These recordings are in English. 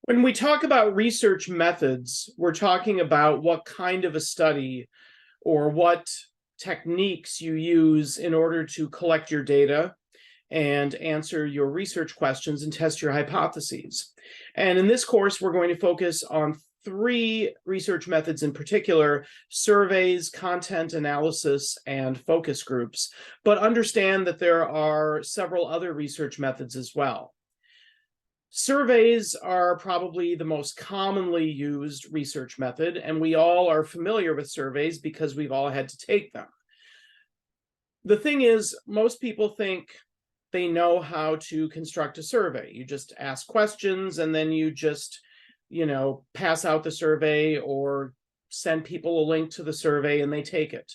When we talk about research methods, we're talking about what kind of a study or what techniques you use in order to collect your data and answer your research questions and test your hypotheses. And in this course, we're going to focus on three research methods in particular: surveys, content analysis, and focus groups. But understand that there are several other research methods as well. Surveys are probably the most commonly used research method, and we all are familiar with surveys because we've all had to take them. The thing is, most people think they know how to construct a survey. You just ask questions and then you just, pass out the survey or send people a link to the survey and they take it.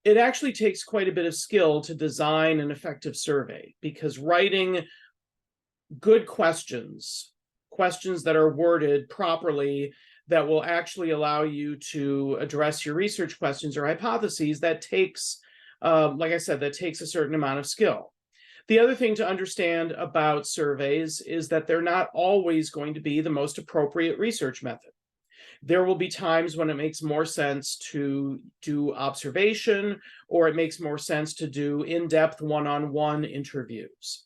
It actually takes quite a bit of skill to design an effective survey, because writing good questions that are worded properly, that will actually allow you to address your research questions or hypotheses, that takes, like I said, that takes a certain amount of skill. The other thing to understand about surveys is that they're not always going to be the most appropriate research method. There will be times when it makes more sense to do observation, or it makes more sense to do in-depth one-on-one interviews.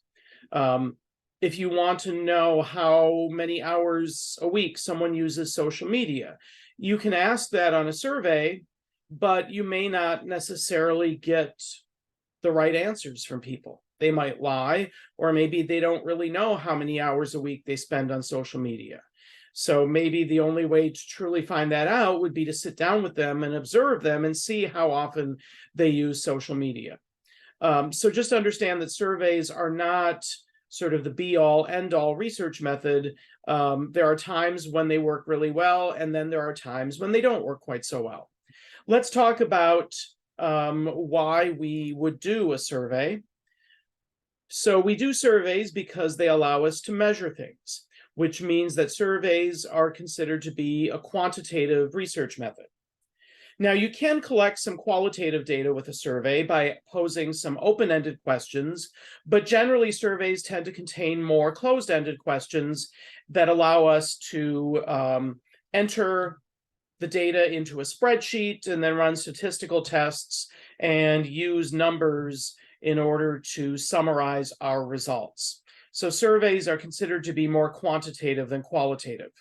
If you want to know how many hours a week someone uses social media, you can ask that on a survey, but you may not necessarily get the right answers from people. They might lie, or maybe they don't really know how many hours a week they spend on social media. So maybe the only way to truly find that out would be to sit down with them and observe them and see how often they use social media. So just understand that surveys are not sort of the be-all, end-all research method. There are times when they work really well, and then there are times when they don't work quite so well. Let's talk about why we would do a survey. So we do surveys because they allow us to measure things, which means that surveys are considered to be a quantitative research method. Now, you can collect some qualitative data with a survey by posing some open-ended questions, but generally surveys tend to contain more closed-ended questions that allow us to enter the data into a spreadsheet and then run statistical tests and use numbers in order to summarize our results. So surveys are considered to be more quantitative than qualitative.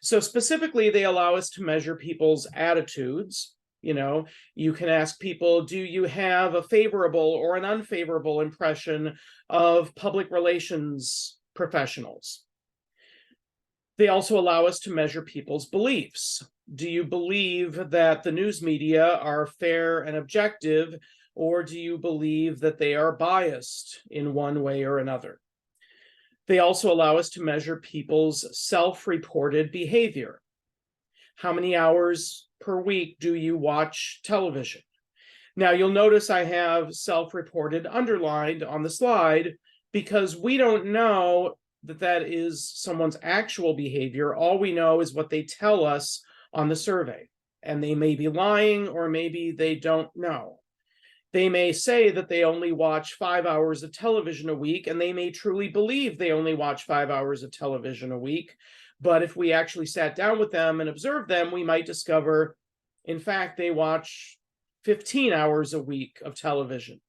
So specifically, they allow us to measure people's attitudes. You can ask people, do you have a favorable or an unfavorable impression of public relations professionals? They also allow us to measure people's beliefs. Do you believe that the news media are fair and objective, or do you believe that they are biased in one way or another? They also allow us to measure people's self-reported behavior. How many hours per week do you watch television? Now, you'll notice I have self-reported underlined on the slide because we don't know that that is someone's actual behavior. All we know is what they tell us on the survey, and they may be lying, or maybe they don't know. They may say that they only watch 5 hours of television a week, and they may truly believe they only watch 5 hours of television a week. But if we actually sat down with them and observed them, we might discover, in fact, they watch 15 hours a week of television.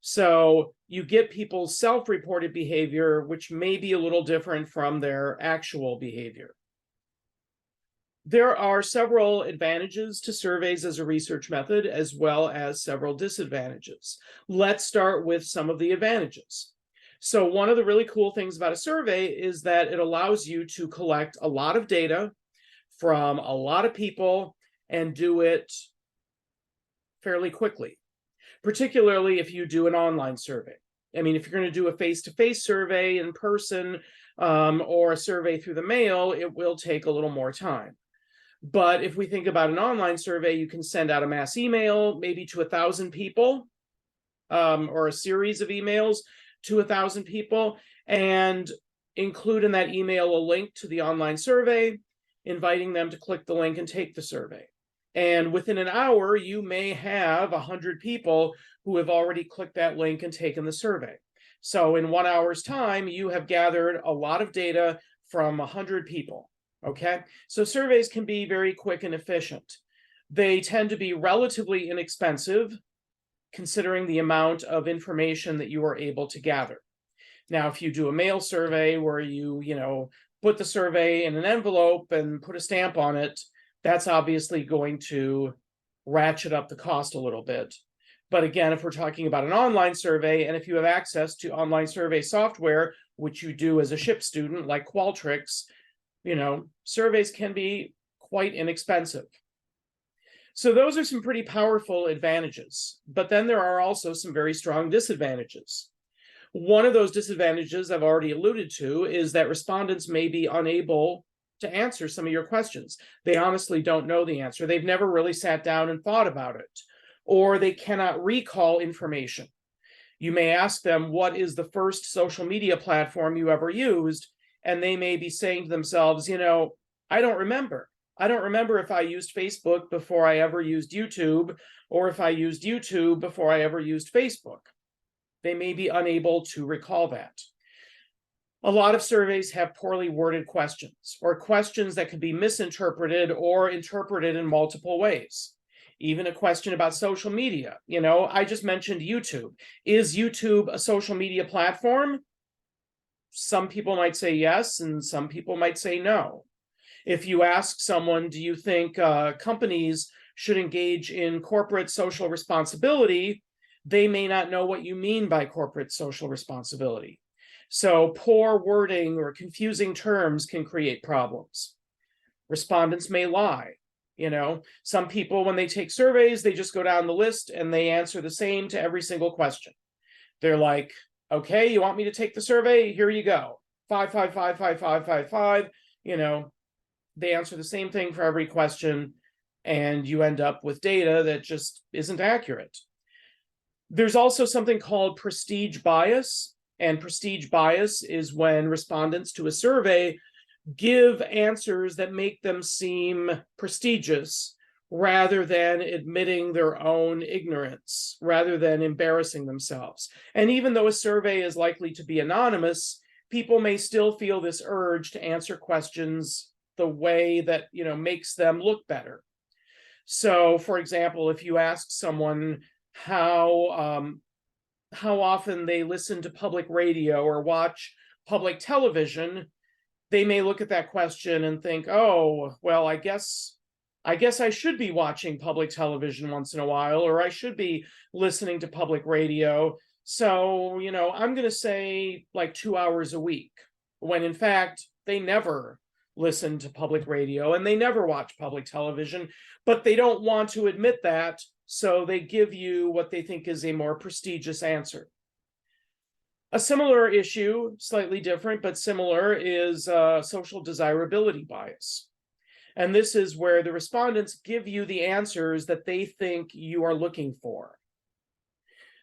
So you get people's self-reported behavior, which may be a little different from their actual behavior. There are several advantages to surveys as a research method, as well as several disadvantages. Let's start with some of the advantages. So one of the really cool things about a survey is that it allows you to collect a lot of data from a lot of people and do it fairly quickly, particularly if you do an online survey. I mean, if you're going to do a face-to-face survey in person or a survey through the mail, it will take a little more time. But if we think about an online survey, you can send out a mass email, maybe to 1,000 people, or a series of emails to 1,000 people, and include in that email a link to the online survey, inviting them to click the link and take the survey. And within an hour, you may have 100 people who have already clicked that link and taken the survey. So in 1 hour's time, you have gathered a lot of data from 100 people, okay? So surveys can be very quick and efficient. They tend to be relatively inexpensive, considering the amount of information that you are able to gather. Now, if you do a mail survey where you put the survey in an envelope and put a stamp on it, that's obviously going to ratchet up the cost a little bit. But again, if we're talking about an online survey, and if you have access to online survey software, which you do as a SHIP student like Qualtrics, surveys can be quite inexpensive. So those are some pretty powerful advantages, but then there are also some very strong disadvantages. One of those disadvantages I've already alluded to is that respondents may be unable to answer some of your questions. They honestly don't know the answer. They've never really sat down and thought about it, or they cannot recall information. You may ask them, what is the first social media platform you ever used? And they may be saying to themselves, I don't remember. I don't remember if I used Facebook before I ever used YouTube, or if I used YouTube before I ever used Facebook. They may be unable to recall that. A lot of surveys have poorly worded questions, or questions that can be misinterpreted or interpreted in multiple ways. Even a question about social media. I just mentioned YouTube. Is YouTube a social media platform? Some people might say yes, and some people might say no. If you ask someone, do you think companies should engage in corporate social responsibility, they may not know what you mean by corporate social responsibility. So poor wording or confusing terms can create problems. Respondents may lie. Some people, when they take surveys, they just go down the list and they answer the same to every single question. They're like, okay, you want me to take the survey? Here you go. 5555555. They answer the same thing for every question, and you end up with data that just isn't accurate. There's also something called prestige bias, and prestige bias is when respondents to a survey give answers that make them seem prestigious rather than admitting their own ignorance, rather than embarrassing themselves. And even though a survey is likely to be anonymous, people may still feel this urge to answer questions the way that makes them look better. So, for example, if you ask someone how often they listen to public radio or watch public television, they may look at that question and think, oh, well, I guess I should be watching public television once in a while, or I should be listening to public radio. So, I'm going to say like 2 hours a week, when in fact, they never listen to public radio and they never watch public television, but they don't want to admit that, so they give you what they think is a more prestigious answer. A similar issue, slightly different but similar, is social desirability bias. And this is where the respondents give you the answers that they think you are looking for.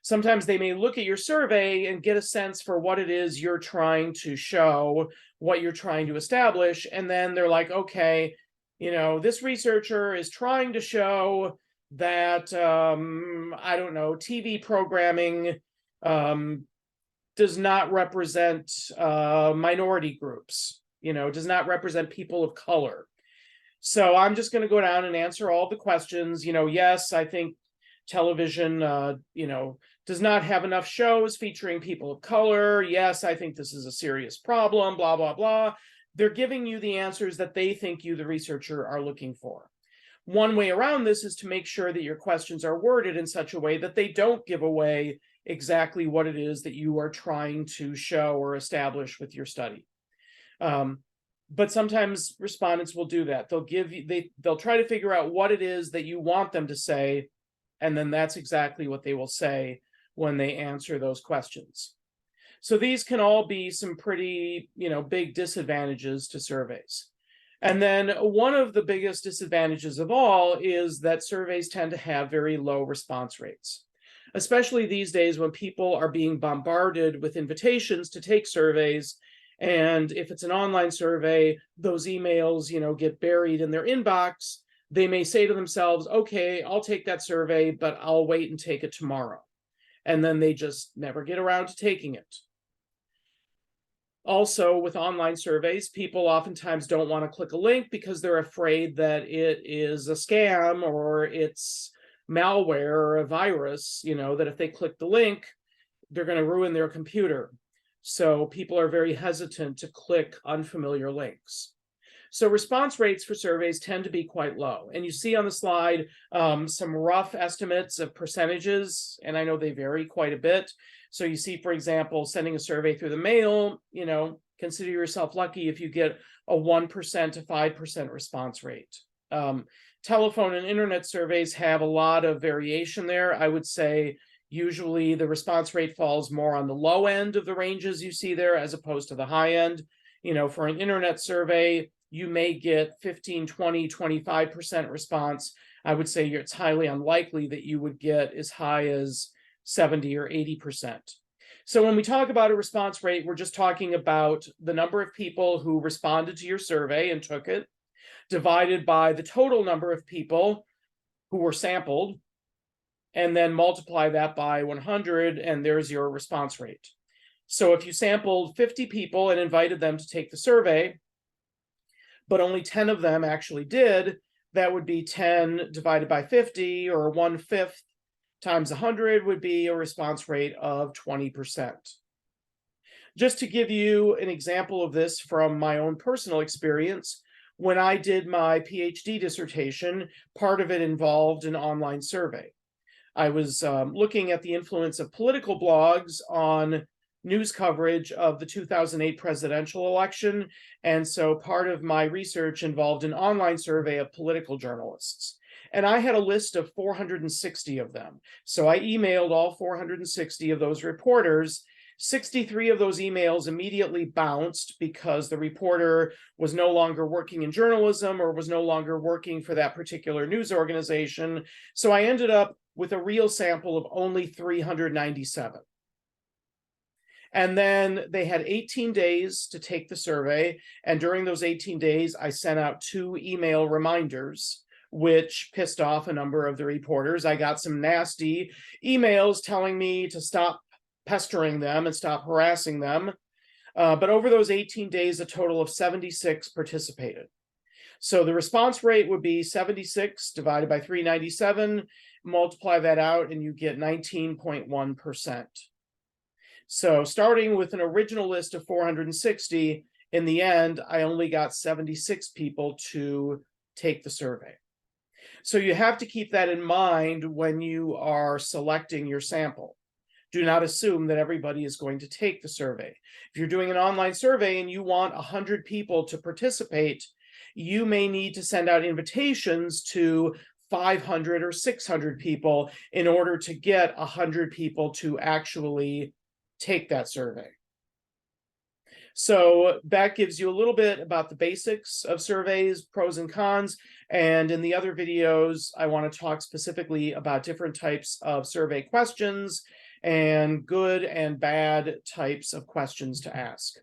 Sometimes they may look at your survey and get a sense for what it is you're trying to show, what you're trying to establish, and then they're like, okay, this researcher is trying to show that, I don't know, TV programming does not represent minority groups, does not represent people of color. So I'm just going to go down and answer all the questions. Yes, I think television, does not have enough shows featuring people of color. Yes, I think this is a serious problem, blah, blah, blah. They're giving you the answers that they think you, the researcher, are looking for. One way around this is to make sure that your questions are worded in such a way that they don't give away exactly what it is that you are trying to show or establish with your study. But sometimes respondents will do that. They'll try to figure out what it is that you want them to say, and then that's exactly what they will say when they answer those questions. So these can all be some pretty, big disadvantages to surveys. And then one of the biggest disadvantages of all is that surveys tend to have very low response rates, especially these days when people are being bombarded with invitations to take surveys. And if it's an online survey, those emails, get buried in their inbox. They may say to themselves, okay, I'll take that survey, but I'll wait and take it tomorrow. And then they just never get around to taking it. Also, with online surveys, people oftentimes don't want to click a link because they're afraid that it is a scam or it's malware or a virus, that if they click the link, they're going to ruin their computer. So people are very hesitant to click unfamiliar links. So response rates for surveys tend to be quite low. And you see on the slide some rough estimates of percentages, and I know they vary quite a bit. So you see, for example, sending a survey through the mail, consider yourself lucky if you get a 1% to 5% response rate. Telephone and internet surveys have a lot of variation there. I would say usually the response rate falls more on the low end of the ranges you see there as opposed to the high end. For an internet survey, you may get 15, 20, 25% response. I would say it's highly unlikely that you would get as high as 70 or 80%. So when we talk about a response rate, we're just talking about the number of people who responded to your survey and took it, divided by the total number of people who were sampled, and then multiply that by 100, and there's your response rate. So if you sampled 50 people and invited them to take the survey, but only 10 of them actually did, that would be 10 divided by 50, or 1/5 times 100 would be a response rate of 20%. Just to give you an example of this from my own personal experience, when I did my PhD dissertation, part of it involved an online survey. I was looking at the influence of political blogs on news coverage of the 2008 presidential election. And so part of my research involved an online survey of political journalists. And I had a list of 460 of them. So I emailed all 460 of those reporters. 63 of those emails immediately bounced because the reporter was no longer working in journalism or was no longer working for that particular news organization. So I ended up with a real sample of only 397. And then they had 18 days to take the survey. And during those 18 days, I sent out 2 email reminders, which pissed off a number of the reporters. I got some nasty emails telling me to stop pestering them and stop harassing them. But over those 18 days, a total of 76 participated. So the response rate would be 76 divided by 397, multiply that out, and you get 19.1%. So starting with an original list of 460, in the end, I only got 76 people to take the survey. So you have to keep that in mind when you are selecting your sample. Do not assume that everybody is going to take the survey. If you're doing an online survey and you want 100 people to participate, you may need to send out invitations to 500 or 600 people in order to get 100 people to actually take that survey. So that gives you a little bit about the basics of surveys, pros and cons. And in the other videos, I want to talk specifically about different types of survey questions and good and bad types of questions to ask.